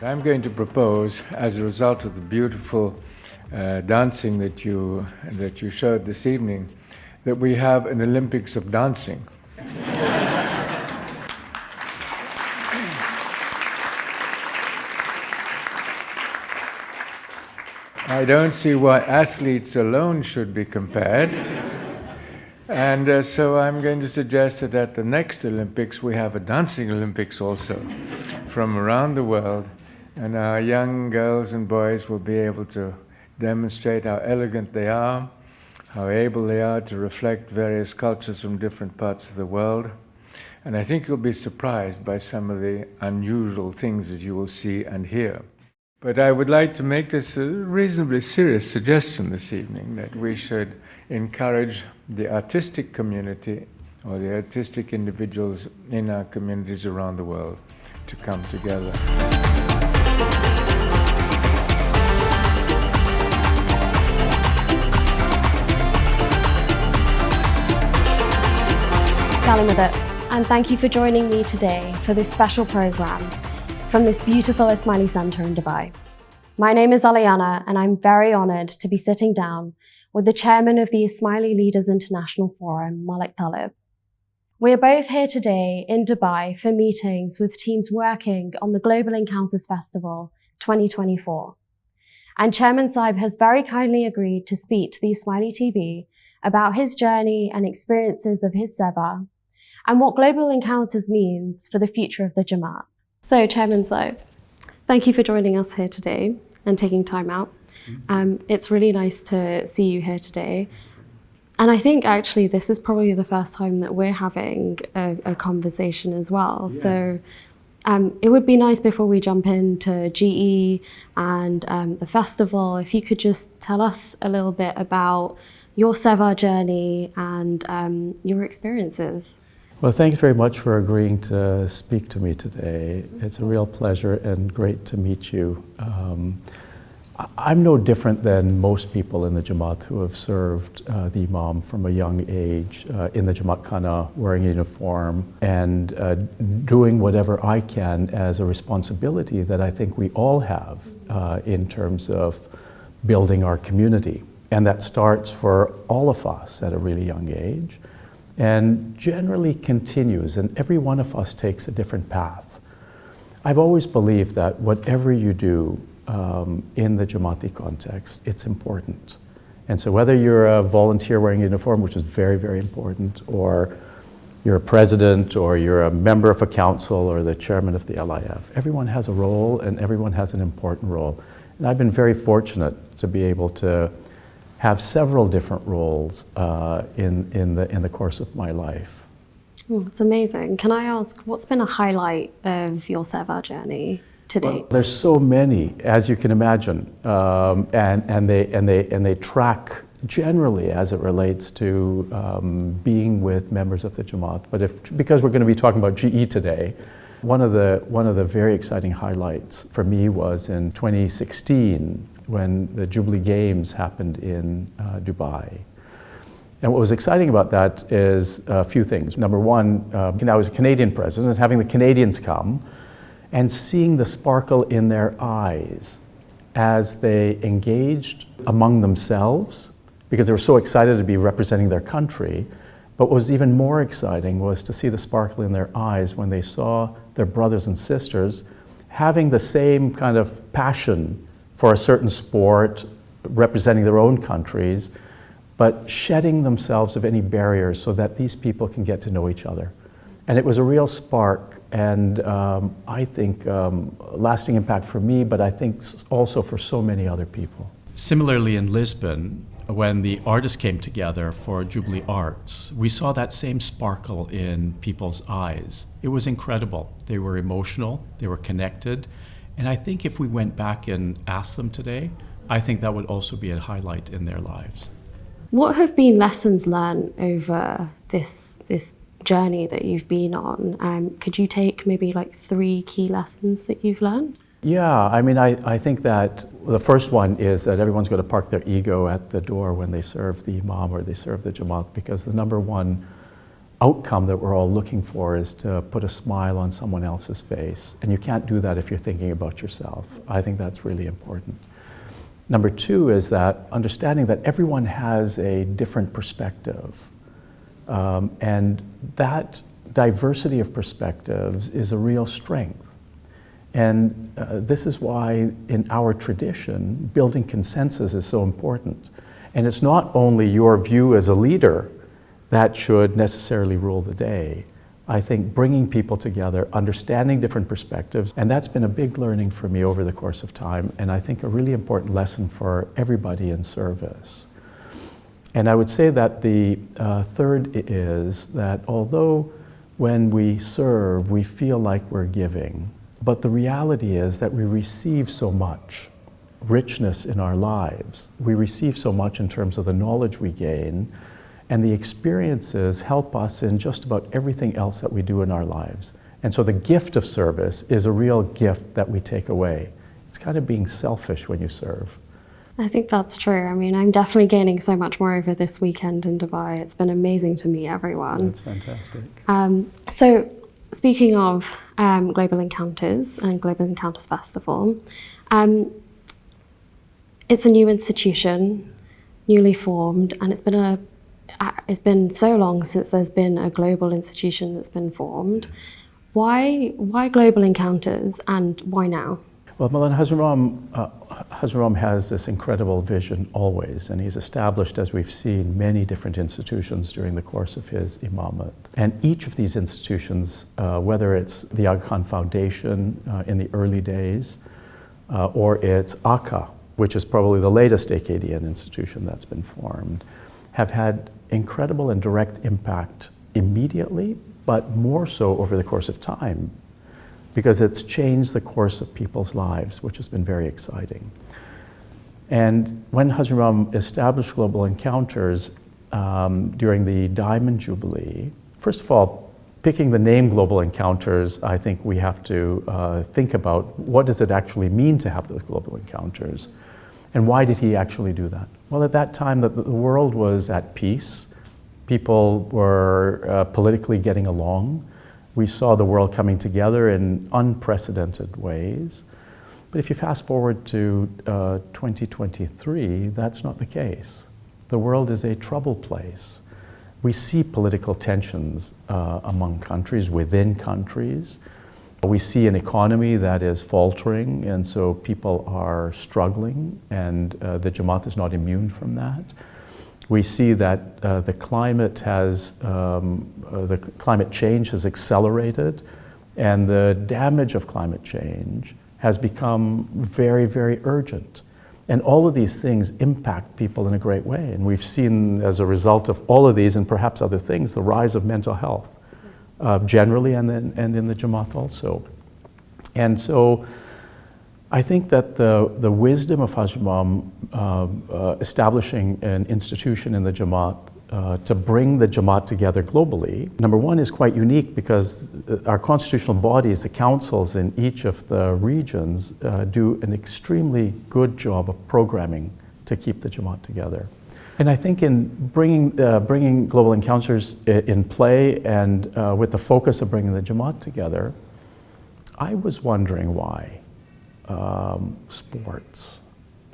I'm going to propose, as a result of the beautiful dancing that you showed this evening, that we have an Olympics of dancing. I don't see why athletes alone should be compared. And so I'm going to suggest that at the next Olympics we have a dancing Olympics also from around the world, and our young girls and boys will be able to demonstrate how elegant they are, how able they are to reflect various cultures from different parts of the world. And I think you'll be surprised by some of the unusual things that you will see and hear. But I would like to make this a reasonably serious suggestion this evening, that we should encourage the artistic community or the artistic individuals in our communities around the world to come together. Darling with it, and thank you for joining me today for this special program from this beautiful Ismaili Center in Dubai. My name is Aliana, and I'm very honored to be sitting down with the chairman of the Ismaili Leaders International Forum, Malik Talib. We are both here today in Dubai for meetings with teams working on the Global Encounters Festival 2024. And Chairman Saib has very kindly agreed to speak to the Ismaili TV about his journey and experiences of his seva and what Global Encounters means for the future of the Jamaat. So, Chairman Saib, thank you for joining us here today and taking time out. It's really nice to see you here today. And I think actually this is probably the first time that we're having a conversation as well. Yes. So it would be nice before we jump into GE and the festival, if you could just tell us a little bit about your seva journey and your experiences. Well, thanks very much for agreeing to speak to me today. It's a real pleasure and great to meet you. I'm no different than most people in the Jamaat who have served the Imam from a young age in the Jamaat Khana, wearing a uniform, and doing whatever I can as a responsibility that I think we all have in terms of building our community. And that starts for all of us at a really young age, and generally continues, and every one of us takes a different path. I've always believed that whatever you do in the Jamaati context, it's important. And so whether you're a volunteer wearing a uniform, which is very, very important, or you're a president, or you're a member of a council, or the chairman of the LIF, everyone has a role and everyone has an important role. And I've been very fortunate to be able to have several different roles in the course of my life. Oh, it's amazing. Can I ask, what's been a highlight of your seva journey to date? Well, there's so many, as you can imagine, and they track generally as it relates to being with members of the Jamaat. But because we're going to be talking about GE today, one of the very exciting highlights for me was in 2016 when the Jubilee Games happened in Dubai. And what was exciting about that is a few things. Number one, I was a Canadian president, having the Canadians come and seeing the sparkle in their eyes as they engaged among themselves, because they were so excited to be representing their country. But what was even more exciting was to see the sparkle in their eyes when they saw their brothers and sisters having the same kind of passion for a certain sport, representing their own countries, but shedding themselves of any barriers so that these people can get to know each other. And it was a real spark, and I think lasting impact for me, but I think also for so many other people. Similarly in Lisbon, when the artists came together for Jubilee Arts, we saw that same sparkle in people's eyes. It was incredible. They were emotional, they were connected, and I think if we went back and asked them today, I think that would also be a highlight in their lives. What have been lessons learned over this journey that you've been on? Could you take maybe like 3 key lessons that you've learned? Yeah, I mean, I think that the first one is that everyone's going to park their ego at the door when they serve the Imam or they serve the Jamaat, because the number one outcome that we're all looking for is to put a smile on someone else's face. And you can't do that if you're thinking about yourself. I think that's really important. Number two is that understanding that everyone has a different perspective. And that diversity of perspectives is a real strength. And this is why in our tradition, building consensus is so important. And it's not only your view as a leader that should necessarily rule the day. I think bringing people together, understanding different perspectives, and that's been a big learning for me over the course of time, and I think a really important lesson for everybody in service. And I would say that the third is that although when we serve, we feel like we're giving, but the reality is that we receive so much richness in our lives. We receive so much in terms of the knowledge we gain, and the experiences help us in just about everything else that we do in our lives. And so the gift of service is a real gift that we take away. It's kind of being selfish when you serve. I think that's true. I mean, I'm definitely gaining so much more over this weekend in Dubai. It's been amazing to meet everyone. That's fantastic. So speaking of Global Encounters and Global Encounters Festival, it's a new institution, newly formed, and it's been so long since there's been a global institution that's been formed. Why Global Encounters, and why now? Well, Maulana Hazrat has this incredible vision always, and he's established, as we've seen, many different institutions during the course of his imamate. And each of these institutions, whether it's the Aga Khan Foundation in the early days, or it's ACA, which is probably the latest Akkadian institution that's been formed, have had incredible and direct impact immediately, but more so over the course of time, because it's changed the course of people's lives, which has been very exciting. And when Hazrat established Global Encounters during the Diamond Jubilee, first of all, picking the name Global Encounters, I think we have to think about what does it actually mean to have those Global Encounters, and why did he actually do that? Well, at that time, the world was at peace. People were politically getting along. We saw the world coming together in unprecedented ways. But if you fast forward to 2023, that's not the case. The world is a troubled place. We see political tensions among countries, within countries. We see an economy that is faltering, and so people are struggling, and the Jamaat is not immune from that. We see that the climate change has accelerated, and the damage of climate change has become very, very urgent. And all of these things impact people in a great way. And we've seen, as a result of all of these, and perhaps other things, the rise of mental health generally, and in the Jamaat also. And so I think that the wisdom of Hazrat establishing an institution in the Jamaat to bring the Jamaat together globally, number one, is quite unique because our constitutional bodies, the councils in each of the regions, do an extremely good job of programming to keep the Jamaat together. And I think in bringing Global Encounters in play and with the focus of bringing the Jamaat together, I was wondering why sports,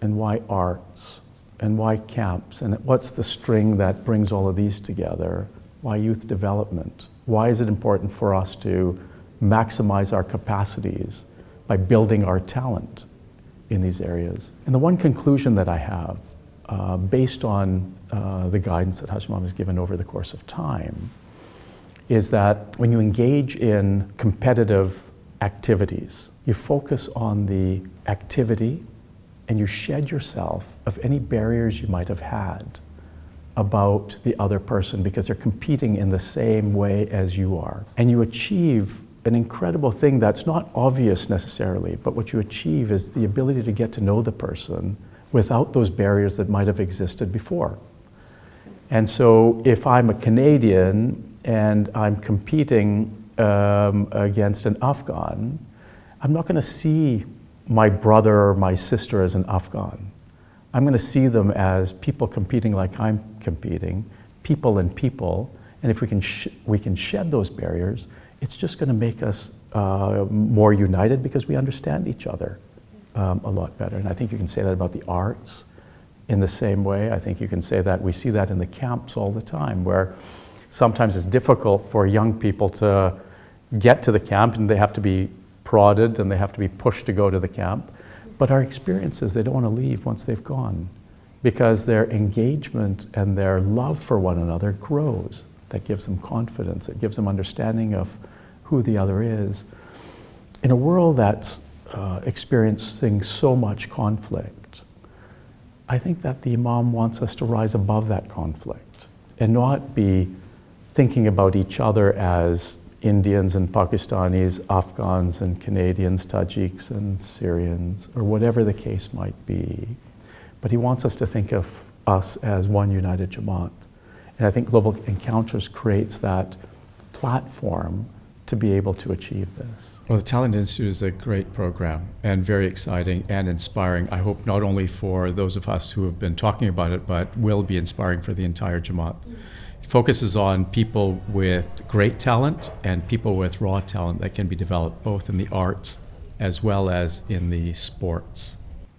and why arts, and why camps, and what's the string that brings all of these together? Why youth development? Why is it important for us to maximize our capacities by building our talent in these areas? And the one conclusion that I have, based on the guidance that Hazrat has given over the course of time, is that when you engage in competitive activities, you focus on the activity and you shed yourself of any barriers you might have had about the other person because they're competing in the same way as you are. And you achieve an incredible thing that's not obvious necessarily, but what you achieve is the ability to get to know the person without those barriers that might have existed before. And so if I'm a Canadian and I'm competing against an Afghan, I'm not going to see my brother or my sister as an Afghan. I'm going to see them as people competing like I'm competing, people and people, And if we can shed those barriers, it's just going to make us more united because we understand each other a lot better. And I think you can say that about the arts in the same way. I think you can say that we see that in the camps all the time, where sometimes it's difficult for young people to get to the camp, and they have to be prodded and they have to be pushed to go to the camp. But our experience is they don't want to leave once they've gone, because their engagement and their love for one another grows. That gives them confidence. It gives them understanding of who the other is. In a world that's experiencing so much conflict, I think that the Imam wants us to rise above that conflict and not be thinking about each other as Indians and Pakistanis, Afghans and Canadians, Tajiks and Syrians, or whatever the case might be. But he wants us to think of us as one united Jamaat. And I think Global Encounters creates that platform to be able to achieve this. Well, the Talent Institute is a great program and very exciting and inspiring. I hope not only for those of us who have been talking about it, but will be inspiring for the entire Jamaat. It focuses on people with great talent and people with raw talent that can be developed both in the arts as well as in the sports.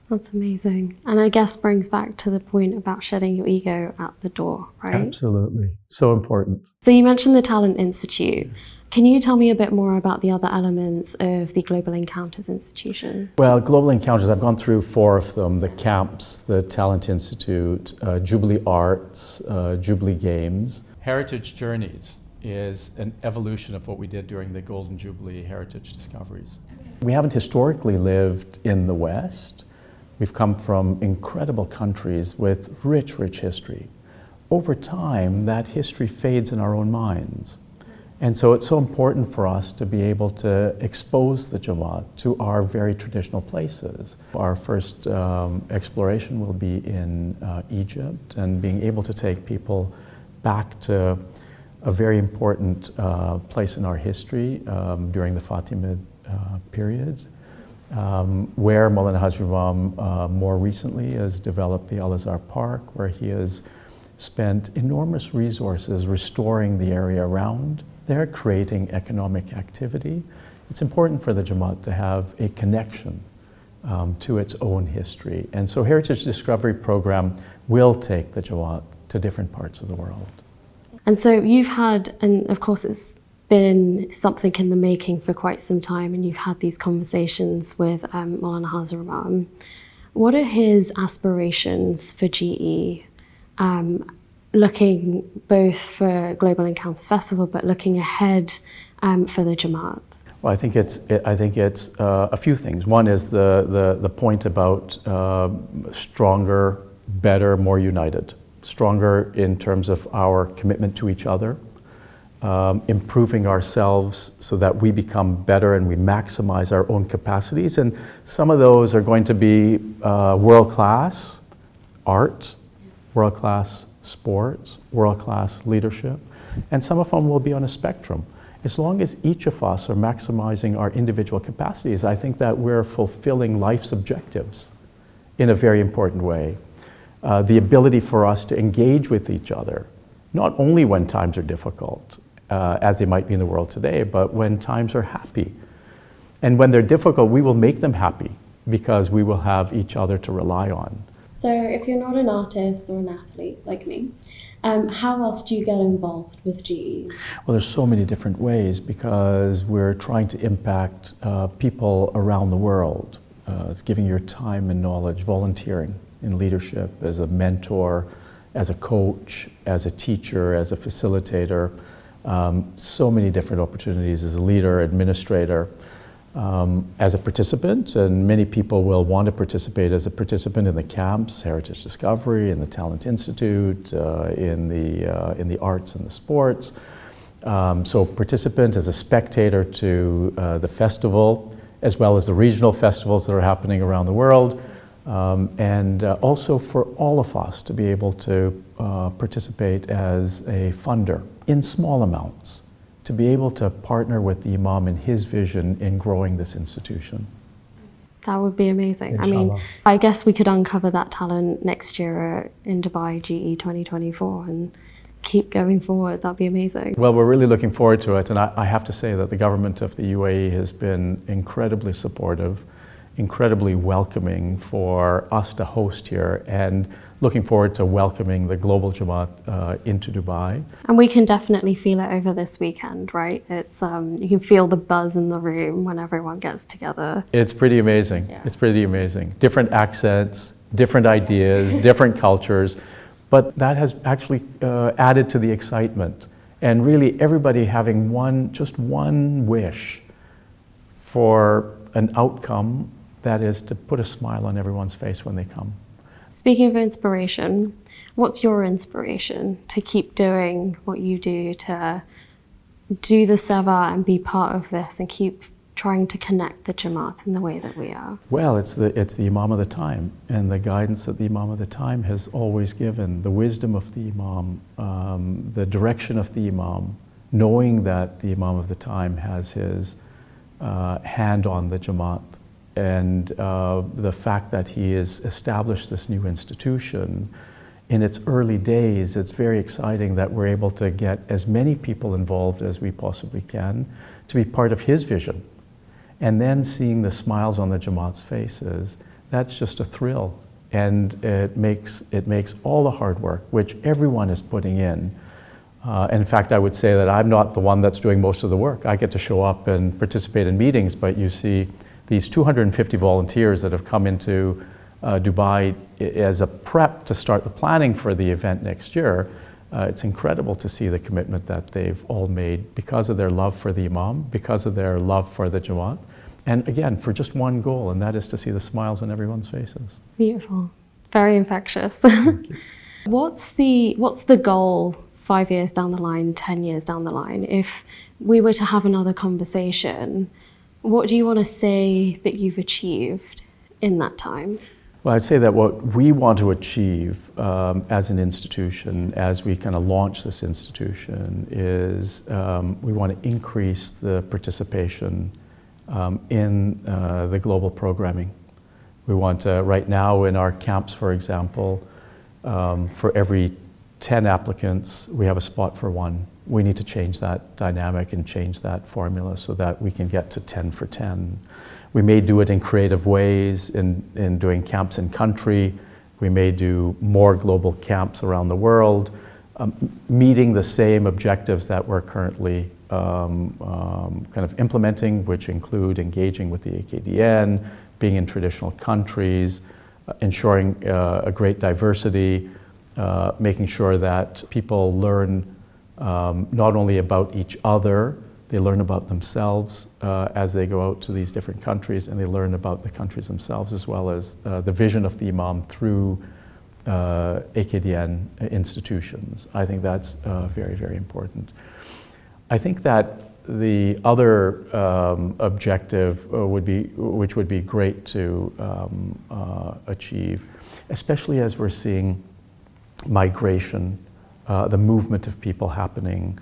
That's amazing. And I guess brings back to the point about shedding your ego at the door, right? Absolutely. So important. So you mentioned the Talent Institute. Can you tell me a bit more about the other elements of the Global Encounters Institution? Well, Global Encounters, I've gone through 4 of them: the camps, the Talent Institute, Jubilee Arts, Jubilee Games. Heritage Journeys is an evolution of what we did during the Golden Jubilee Heritage Discoveries. We haven't historically lived in the West. We've come from incredible countries with rich, rich history. Over time, that history fades in our own minds. And so it's so important for us to be able to expose the Jamaat to our very traditional places. Our first exploration will be in Egypt, and being able to take people back to a very important place in our history during the Fatimid period, where Maulana Hazrat Imam more recently has developed the Al-Azhar Park, where he has spent enormous resources restoring the area around there, creating economic activity. It's important for the Jamaat to have a connection to its own history. And so Heritage Discovery Program will take the Jamaat to different parts of the world. And so you've had, and of course it's been something in the making for quite some time, and you've had these conversations with Maulana Hazrat Imam. What are his aspirations for GE? Looking both for Global Encounters Festival, but looking ahead for the Jamaat? Well, I think it's a few things. One is the point about stronger, better, more united. Stronger in terms of our commitment to each other, improving ourselves so that we become better and we maximize our own capacities. And some of those are going to be world-class art, world-class sports, world-class leadership, and some of them will be on a spectrum. As long as each of us are maximizing our individual capacities, I think that we're fulfilling life's objectives in a very important way. The ability for us to engage with each other, not only when times are difficult, as they might be in the world today, but when times are happy. And when they're difficult, we will make them happy because we will have each other to rely on. So if you're not an artist or an athlete like me, how else do you get involved with GE? Well, there's so many different ways because we're trying to impact people around the world. It's giving your time and knowledge, volunteering in leadership, as a mentor, as a coach, as a teacher, as a facilitator. So many different opportunities as a leader, administrator. As a participant, and many people will want to participate as a participant in the camps, Heritage Discovery, in the Talent Institute, in the arts and the sports. So participant as a spectator to the festival, as well as the regional festivals that are happening around the world, and also for all of us to be able to participate as a funder in small amounts, to be able to partner with the Imam in his vision in growing this institution. That would be amazing. Inshallah. I mean, I guess we could uncover that talent next year in Dubai GE 2024 and keep going forward. That'd be amazing. Well, we're really looking forward to it, and I have to say that the government of the UAE has been incredibly supportive, incredibly welcoming for us to host here, and looking forward to welcoming the Global Jamaat into Dubai. And we can definitely feel it over this weekend, right? It's you can feel the buzz in the room when everyone gets together. It's pretty amazing. Yeah. It's pretty amazing. Different accents, different ideas, different cultures, but that has actually added to the excitement. And really everybody having just one wish for an outcome that is to put a smile on everyone's face when they come. Speaking of inspiration, what's your inspiration to keep doing what you do, to do the Seva and be part of this and keep trying to connect the Jamaat in the way that we are? Well, it's the Imam of the time, and the guidance that the Imam of the time has always given, the wisdom of the Imam, the direction of the Imam, knowing that the Imam of the time has his hand on the Jamaat, and the fact that he has established this new institution. In its early days, it's very exciting that we're able to get as many people involved as we possibly can to be part of his vision. And then seeing the smiles on the Jamaat's faces, that's just a thrill. And it makes all the hard work, which everyone is putting in. And in fact, I would say that I'm not the one that's doing most of the work. I get to show up and participate in meetings, but you see these 250 volunteers that have come into Dubai as a prep to start the planning for the event next year. It's incredible to see the commitment that they've all made because of their love for the Imam, because of their love for the Jamaat, and again, for just one goal, and that is to see the smiles on everyone's faces. Beautiful. Very infectious. What's the goal 5 years down the line, 10 years down the line? If we were to have another conversation, what do you want to say that you've achieved in that time? Well, I'd say that what we want to achieve as an institution, as we kind of launch this institution, is we want to increase the participation in the global programming. We want to, right now in our camps, for example, for every 10 applicants, we have a spot for one. We need to change that dynamic and change that formula so that we can get to 10 for 10. We may do it in creative ways, in doing camps in country. We may do more global camps around the world, meeting the same objectives that we're currently kind of implementing, which include engaging with the AKDN, being in traditional countries, ensuring a great diversity, making sure that people learn not only about each other, they learn about themselves as they go out to these different countries, and they learn about the countries themselves as well as the vision of the Imam through AKDN institutions. I think that's very, very important. I think that the other objective which would be great to achieve, especially as we're seeing migration, the movement of people happening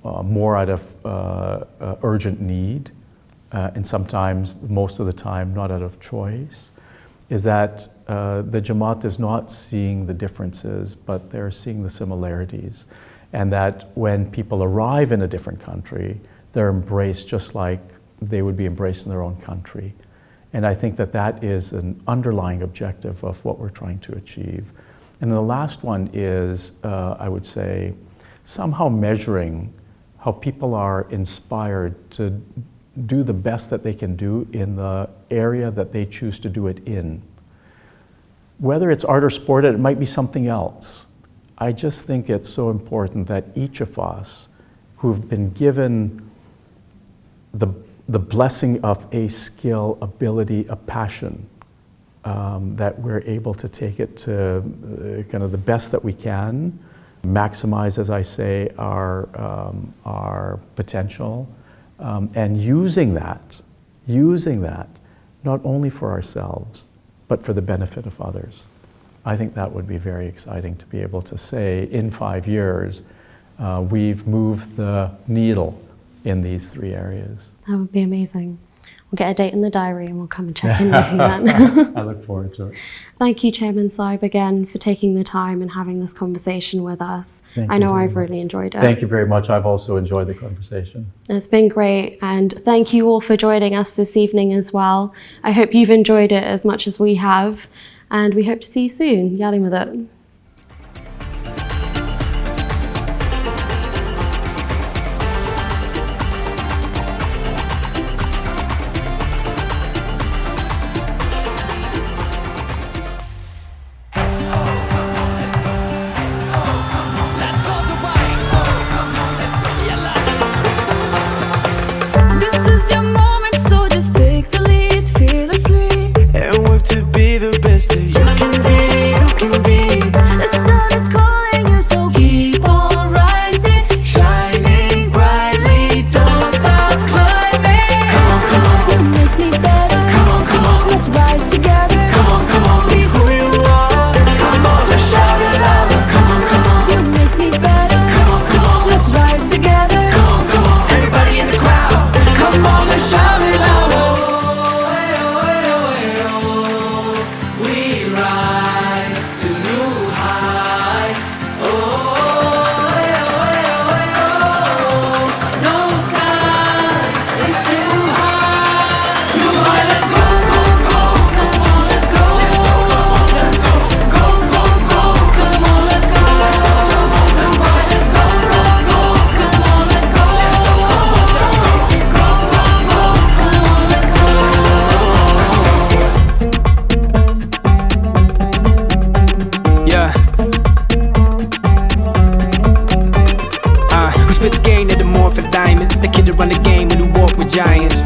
more out of urgent need, and sometimes, most of the time, not out of choice, is that the Jamaat is not seeing the differences, but they're seeing the similarities. And that when people arrive in a different country, they're embraced just like they would be embraced in their own country. And I think that that is an underlying objective of what we're trying to achieve. And the last one is, I would say, somehow measuring how people are inspired to do the best that they can do in the area that they choose to do it in. Whether it's art or sport, it might be something else. I just think it's so important that each of us who've been given the blessing of a skill, ability, a passion, that we're able to take it to kind of the best that we can, maximize, as I say, our potential, and using that not only for ourselves, but for the benefit of others. I think that would be very exciting to be able to say, in 5 years, we've moved the needle in these 3 areas. That would be amazing. We'll get a date in the diary and we'll come and check in with you then. I look forward to it. Thank you, Chairman Saib, again for taking the time and having this conversation with us. I know I've really enjoyed it. Thank you very much. I've also enjoyed the conversation. It's been great, and thank you all for joining us this evening as well. I hope you've enjoyed it as much as we have, and we hope to see you soon. Yelling with it. This is your moment, so just take the lead fearlessly and work to be the best that you can be. You can be. The sun is calling you, so keep on rising, Shining brightly, don't stop climbing. come on, you make me better, Come on, let's rise together, come on, be who you are. Come on, let's shout it louder. Come on, you make me better, come on, let's rise together, come on, everybody in the crowd. Come on, let's shout it louder. We rise to new heights. No sign is too high. New high, let's go, go, go. Come on, let's go, let's go, go, go, go. Come on, let's go. New high, let's go, go, go. Come on, let's go, go, go, go. Come on, let's go. Yeah. Who spit the game that the morph a diamond? The kid that run the game and who walk with giants.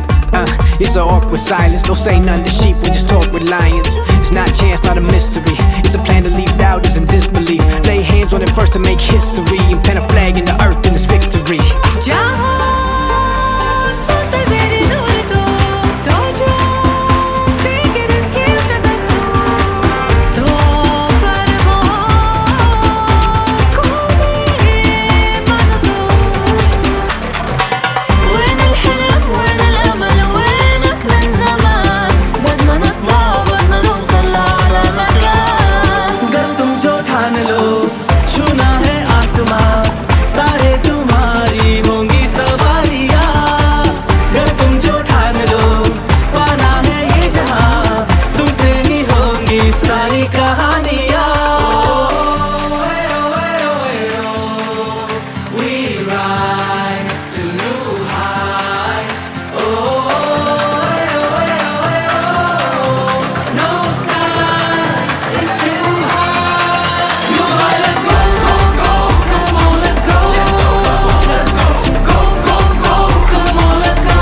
It's an awkward silence. Don't say none to sheep, we just talk with lions. It's not chance, not a mystery. It's a plan to leave doubt, is in disbelief. Lay hands on it first to make history and plant a flag in the earth in this victory. وين الحلم وين الأمل وينك من زمان بدنا نطلع بدنا نوصل لأعلى مكان अगर तुम जो ठान लो छूना है आसमां तारे तुम्हारी होंगी सवारियां अगर तुम जो ठान लो पाना है ये जहां तुमसे ही होंगी सारी कहानियां We rise to new heights. No sign is too high. New high, let's go, go, go. Come on, let's go, let's go, go, go, go. Come on, let's go.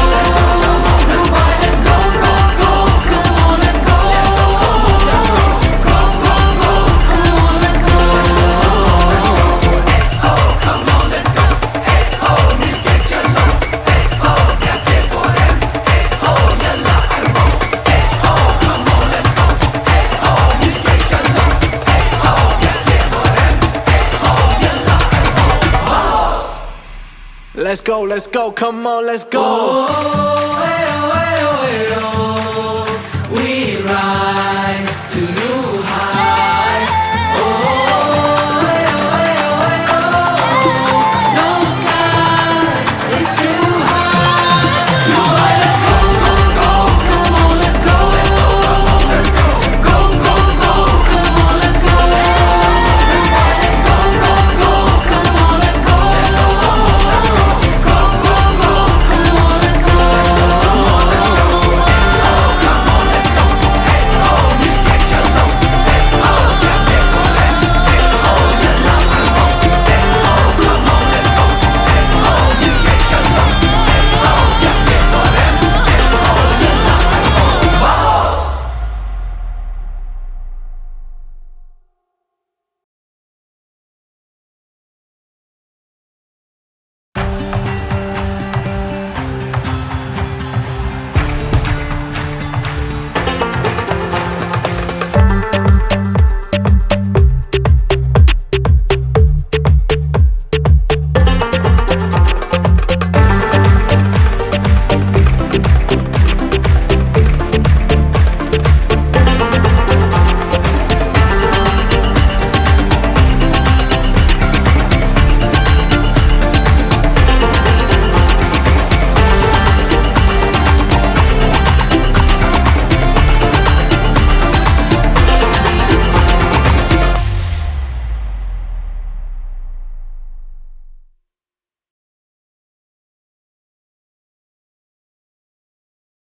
New high, let's go, go, go. Come on, let's go, go, go, go. Come on, let's go. Come on, let's go. Ni che chalo. Ya che podem. Yalla armo. Come on, let's go. Ni che chalo. Ya che podem. Yalla armo. Let's go, come on, let's go.